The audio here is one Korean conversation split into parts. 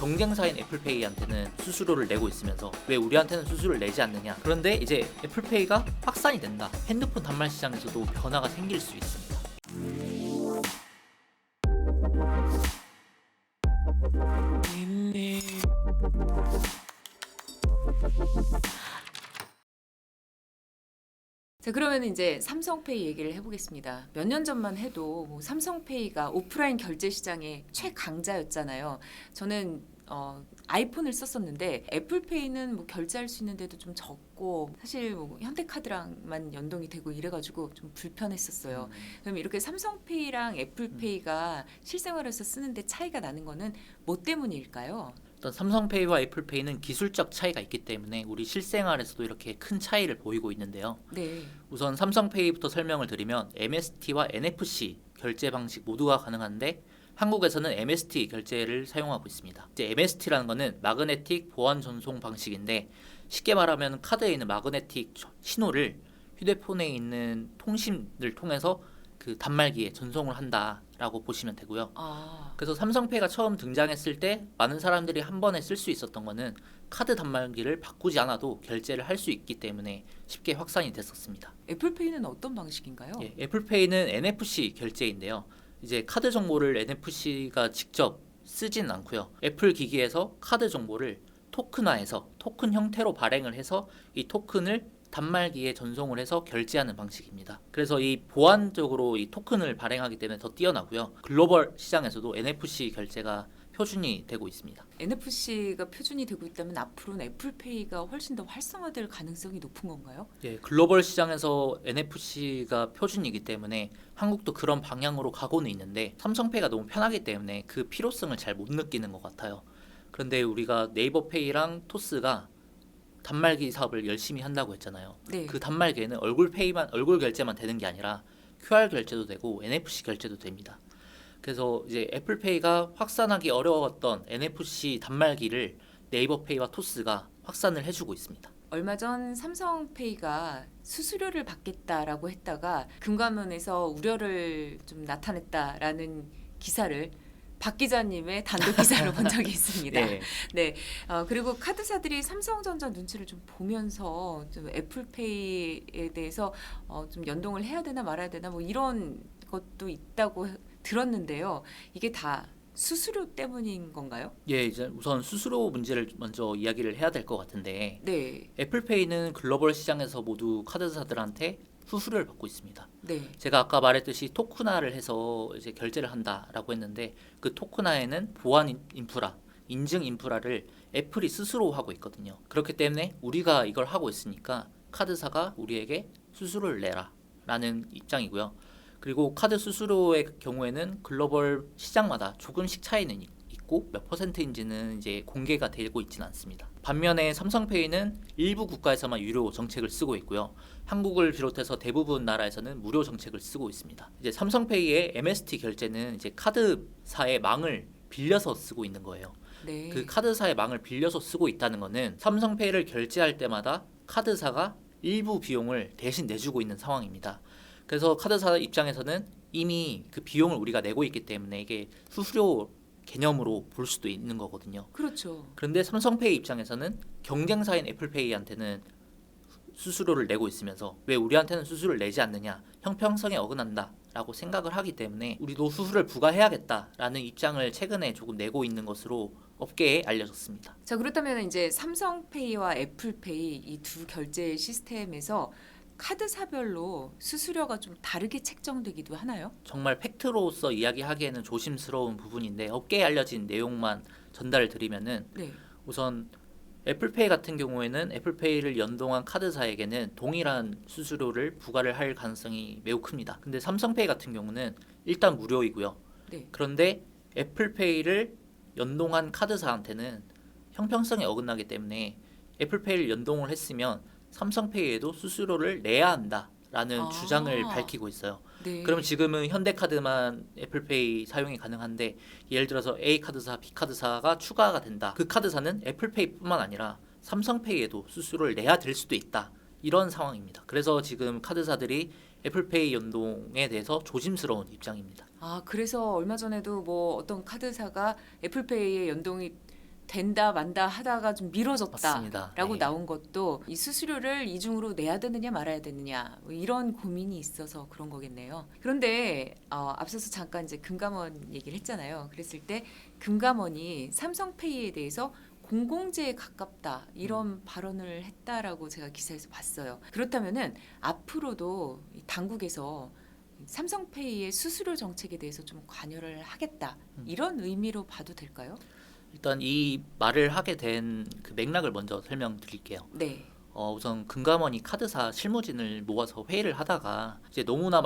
경쟁사인 애플페이한테는 수수료를 내고 있으면서 왜 우리한테는 수수료를 내지 않느냐. 그런데 이제 애플페이가 확산이 된다. 핸드폰 단말 시장에서도 변화가 생길 수 있습니다. 자, 그러면 이제 삼성페이 얘기를 해보겠습니다. 몇 년 전만 해도 뭐 삼성페이가 오프라인 결제 시장의 최강자였잖아요. 저는 아이폰을 썼었는데 애플페이는 뭐 결제할 수 있는 데도 좀 적고 사실 뭐 현대카드랑만 연동이 되고 이래가지고 좀 불편했었어요. 그럼 이렇게 삼성페이랑 애플페이가 실생활에서 쓰는데 차이가 나는 거는 뭐 때문일까요? 일단 삼성페이와 애플페이는 기술적 차이가 있기 때문에 우리 실생활에서도 이렇게 큰 차이를 보이고 있는데요. 네. 우선 삼성페이부터 설명을 드리면 MST와 NFC 결제 방식 모두가 가능한데 한국에서는 MST 결제를 사용하고 있습니다. 이제 MST라는 거는 마그네틱 보안 전송 방식인데 쉽게 말하면 카드에 있는 마그네틱 신호를 휴대폰에 있는 통신을 통해서 그 단말기에 전송을 한다라고 보시면 되고요. 그래서 삼성페이가 처음 등장했을 때 많은 사람들이 한 번에 쓸 수 있었던 거는 카드 단말기를 바꾸지 않아도 결제를 할 수 있기 때문에 쉽게 확산이 됐었습니다. 애플페이는 어떤 방식인가요? 예, 애플페이는 NFC 결제인데요. 이제 카드 정보를 NFC가 직접 쓰진 않고요. 애플 기기에서 카드 정보를 토큰화해서 토큰 형태로 발행을 해서 이 토큰을 단말기에 전송을 해서 결제하는 방식입니다. 그래서 이 보안적으로 이 토큰을 발행하기 때문에 더 뛰어나고요. 글로벌 시장에서도 NFC 결제가 표준이 되고 있습니다. NFC가 표준이 되고 있다면 앞으로는 애플페이가 훨씬 더 활성화될 가능성이 높은 건가요? 예, 글로벌 시장에서 NFC가 표준이기 때문에 한국도 그런 방향으로 가고는 있는데 삼성페이가 너무 편하기 때문에 그 필요성을 잘 못 느끼는 것 같아요. 그런데 우리가 네이버페이랑 토스가 단말기 사업을 열심히 한다고 했잖아요. 네. 그 단말기에는 얼굴 결제만 되는 게 아니라 QR 결제도 되고 NFC 결제도 됩니다. 그래서 이제 애플페이가 확산하기 어려웠던 NFC 단말기를 네이버페이와 토스가 확산을 해주고 있습니다. 얼마 전 삼성페이가 수수료를 받겠다라고 했다가 금감원에서 우려를 좀 나타냈다라는 기사를 박 기자님의 단독 기사로 본 적이 있습니다. 네. 네. 그리고 카드사들이 삼성전자 눈치를 좀 보면서 좀 애플페이에 대해서 좀 연동을 해야 되나 말아야 되나 뭐 이런 것도 있다고 들었는데요. 이게 다 수수료 때문인 건가요? 예, 이제 우선 수수료 문제를 먼저 이야기를 해야 될 것 같은데 네. 애플페이는 글로벌 시장에서 모두 카드사들한테 수수료를 받고 있습니다. 네. 제가 아까 말했듯이 토큰화를 해서 이제 결제를 한다라고 했는데 그 토큰화에는 보안 인프라, 인증 인프라를 애플이 스스로 하고 있거든요. 그렇기 때문에 우리가 이걸 하고 있으니까 카드사가 우리에게 수수료를 내라라는 입장이고요. 그리고 카드 수수료의 경우에는 글로벌 시장마다 조금씩 차이는 있고 몇 퍼센트인지는 이제 공개가 되고 있지는 않습니다. 반면에 삼성페이는 일부 국가에서만 유료 정책을 쓰고 있고요. 한국을 비롯해서 대부분 나라에서는 무료 정책을 쓰고 있습니다. 이제 삼성페이의 MST 결제는 이제 카드사의 망을 빌려서 쓰고 있는 거예요. 네. 그 카드사의 망을 빌려서 쓰고 있다는 거는 삼성페이를 결제할 때마다 카드사가 일부 비용을 대신 내주고 있는 상황입니다. 그래서 카드사 입장에서는 이미 그 비용을 우리가 내고 있기 때문에 이게 수수료 개념으로 볼 수도 있는 거거든요. 그렇죠. 그런데 삼성페이 입장에서는 경쟁사인 애플페이한테는 수수료를 내고 있으면서 왜 우리한테는 수수료를 내지 않느냐, 형평성에 어긋난다라고 생각을 하기 때문에 우리도 수수료를 부과해야겠다라는 입장을 최근에 조금 내고 있는 것으로 업계에 알려졌습니다. 자, 그렇다면 이제 삼성페이와 애플페이 이 두 결제 시스템에서 카드사별로 수수료가 좀 다르게 책정되기도 하나요? 정말 팩트로서 이야기하기에는 조심스러운 부분인데 업계에 알려진 내용만 전달을 드리면은 네. 우선 애플페이 같은 경우에는 애플페이를 연동한 카드사에게는 동일한 수수료를 부과를 할 가능성이 매우 큽니다. 근데 삼성페이 같은 경우는 일단 무료이고요. 네. 그런데 애플페이를 연동한 카드사한테는 형평성에 어긋나기 때문에 애플페이를 연동을 했으면 삼성페이에도 수수료를 내야 한다라는 주장을 밝히고 있어요. 네. 그럼 지금은 현대카드만 애플페이 사용이 가능한데 예를 들어서 A카드사, B카드사가 추가가 된다. 그 카드사는 애플페이뿐만 아니라 삼성페이에도 수수료를 내야 될 수도 있다. 이런 상황입니다. 그래서 지금 카드사들이 애플페이 연동에 대해서 조심스러운 입장입니다. 그래서 얼마 전에도 뭐 어떤 카드사가 애플페이에 연동이 된다 만다 하다가 좀 미뤄졌다라고 맞습니다. 네. 나온 것도 이 수수료를 이중으로 내야 되느냐 말아야 되느냐 뭐 이런 고민이 있어서 그런 거겠네요. 그런데 앞서서 잠깐 이제 금감원 얘기를 했잖아요. 그랬을 때 금감원이 삼성페이에 대해서 공공재에 가깝다 이런 발언을 했다라고 제가 기사에서 봤어요. 그렇다면은 앞으로도 이 당국에서 삼성페이의 수수료 정책에 대해서 좀 관여를 하겠다 이런 의미로 봐도 될까요? 일단 이 말을 하게 된 그 맥락을 먼저 설명드릴게요. 네. 우선 금감원이 카드사 실무진을 모아서 회의를 하다가 이제 너무나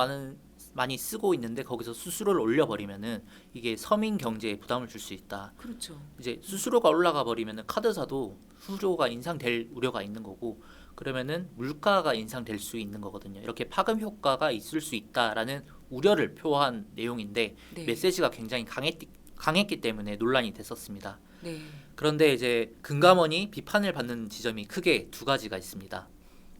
많이 쓰고 있는데 거기서 수수료를 올려버리면은 이게 서민 경제에 부담을 줄 수 있다. 그렇죠. 이제 수수료가 올라가 버리면은 카드사도 수수료가 인상될 우려가 있는 거고, 그러면은 물가가 인상될 수 있는 거거든요. 이렇게 파급 효과가 있을 수 있다라는 우려를 표한 내용인데 네. 메시지가 굉장히 강했기 때문에 논란이 됐었습니다. 네. 그런데 이제 금감원이 비판을 받는 지점이 크게 두 가지가 있습니다.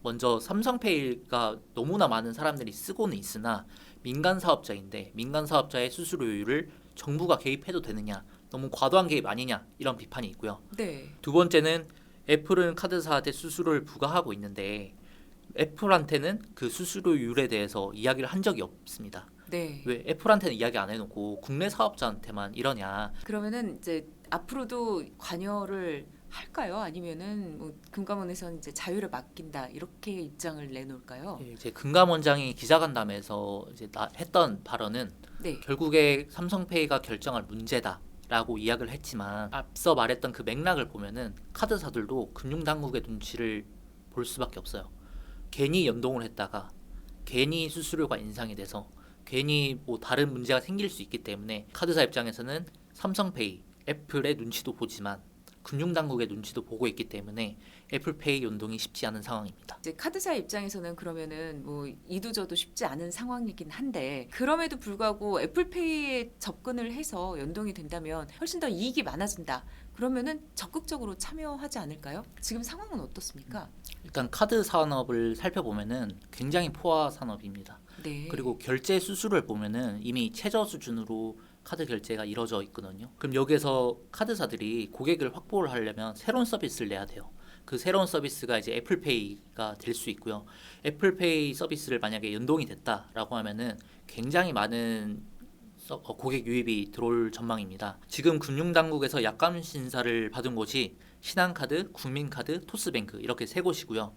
먼저 삼성페이가 너무나 많은 사람들이 쓰고는 있으나 민간 사업자인데 민간 사업자의 수수료율을 정부가 개입해도 되느냐, 너무 과도한 개입 아니냐, 이런 비판이 있고요. 네. 두 번째는 애플은 카드사한테 수수료를 부과하고 있는데 애플한테는 그 수수료율에 대해서 이야기를 한 적이 없습니다. 네. 왜 애플한테는 이야기 안 해놓고 국내 사업자한테만 이러냐. 그러면은 이제 앞으로도 관여를 할까요? 아니면은 뭐 금감원에서는 이제 자유를 맡긴다 이렇게 입장을 내놓을까요? 이제 금감원장이 기자간담회에서 이제 했던 발언은 네. 결국에 삼성페이가 결정할 문제다라고 이야기를 했지만 앞서 말했던 그 맥락을 보면은 카드사들도 금융당국의 눈치를 볼 수밖에 없어요. 괜히 연동을 했다가 괜히 수수료가 인상이 돼서 괜히 뭐 다른 문제가 생길 수 있기 때문에 카드사 입장에서는 삼성페이, 애플의 눈치도 보지만 금융당국의 눈치도 보고 있기 때문에 애플페이 연동이 쉽지 않은 상황입니다. 이제 카드사 입장에서는 그러면은 뭐 이도저도 쉽지 않은 상황이긴 한데 그럼에도 불구하고 애플페이에 접근을 해서 연동이 된다면 훨씬 더 이익이 많아진다. 그러면은 적극적으로 참여하지 않을까요? 지금 상황은 어떻습니까? 일단 카드 산업을 살펴보면은 굉장히 포화 산업입니다. 네. 그리고 결제 수수료를 보면은 이미 최저 수준으로 카드 결제가 이루어져 있거든요. 그럼 여기에서 카드사들이 고객을 확보를 하려면 새로운 서비스를 내야 돼요. 그 새로운 서비스가 이제 애플페이가 될 수 있고요. 애플페이 서비스를 만약에 연동이 됐다라고 하면은 굉장히 많은 고객 유입이 들어올 전망입니다. 지금 금융당국에서 약관 심사를 받은 곳이 신한카드, 국민카드, 토스뱅크 이렇게 세 곳이고요.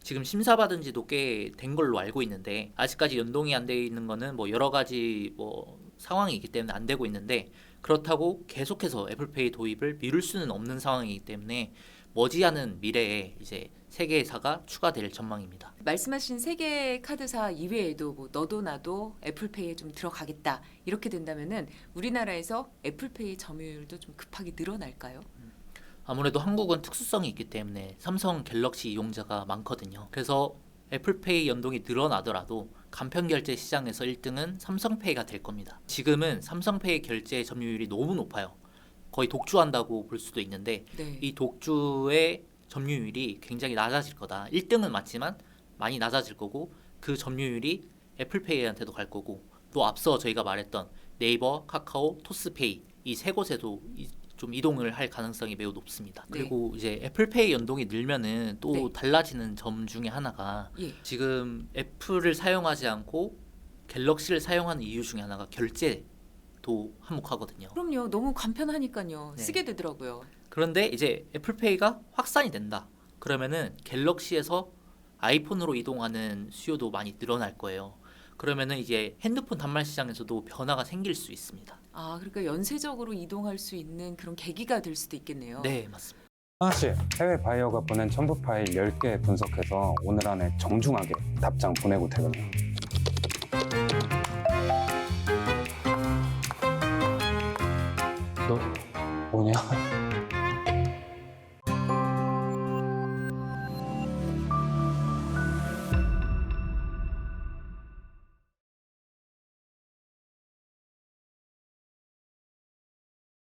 지금 심사받은 지도 꽤 된 걸로 알고 있는데 아직까지 연동이 안 돼 있는 거는 뭐 여러 가지 뭐 상황이 있기 때문에 안 되고 있는데, 그렇다고 계속해서 애플페이 도입을 미룰 수는 없는 상황이기 때문에 머지않은 미래에 이제 세 개사가 추가될 전망입니다. 말씀하신 세 개 카드사 이외에도 뭐 너도 나도 애플페이에 좀 들어가겠다 이렇게 된다면은 우리나라에서 애플페이 점유율도 좀 급하게 늘어날까요? 아무래도 한국은 특수성이 있기 때문에 삼성 갤럭시 이용자가 많거든요. 그래서 애플페이 연동이 늘어나더라도 간편결제 시장에서 1등은 삼성페이가 될 겁니다. 지금은 삼성페이 결제 점유율이 너무 높아요. 거의 독주한다고 볼 수도 있는데 네. 이 독주의 점유율이 굉장히 낮아질 거다. 1등은 맞지만 많이 낮아질 거고 그 점유율이 애플페이한테도 갈 거고, 또 앞서 저희가 말했던 네이버, 카카오, 토스페이 이 세 곳에도 좀 이동을 할 가능성이 매우 높습니다. 네. 그리고 이제 애플페이 연동이 늘면은 또 네. 달라지는 점 중에 하나가 예. 지금 애플을 사용하지 않고 갤럭시를 사용하는 이유 중에 하나가 결제도 한몫하거든요. 그럼요. 너무 간편하니까요. 네. 쓰게 되더라고요. 그런데 이제 애플페이가 확산이 된다. 그러면은 갤럭시에서 아이폰으로 이동하는 수요도 많이 늘어날 거예요. 그러면은 이제 핸드폰 단말 시장에서도 변화가 생길 수 있습니다. 아, 그러니까 연쇄적으로 이동할 수 있는 그런 계기가 될 수도 있겠네요. 네, 맞습니다. 하나씩 해외 바이어가 보낸 첨부 파일 10개 분석해서 오늘 안에 정중하게 답장 보내고 퇴근해요.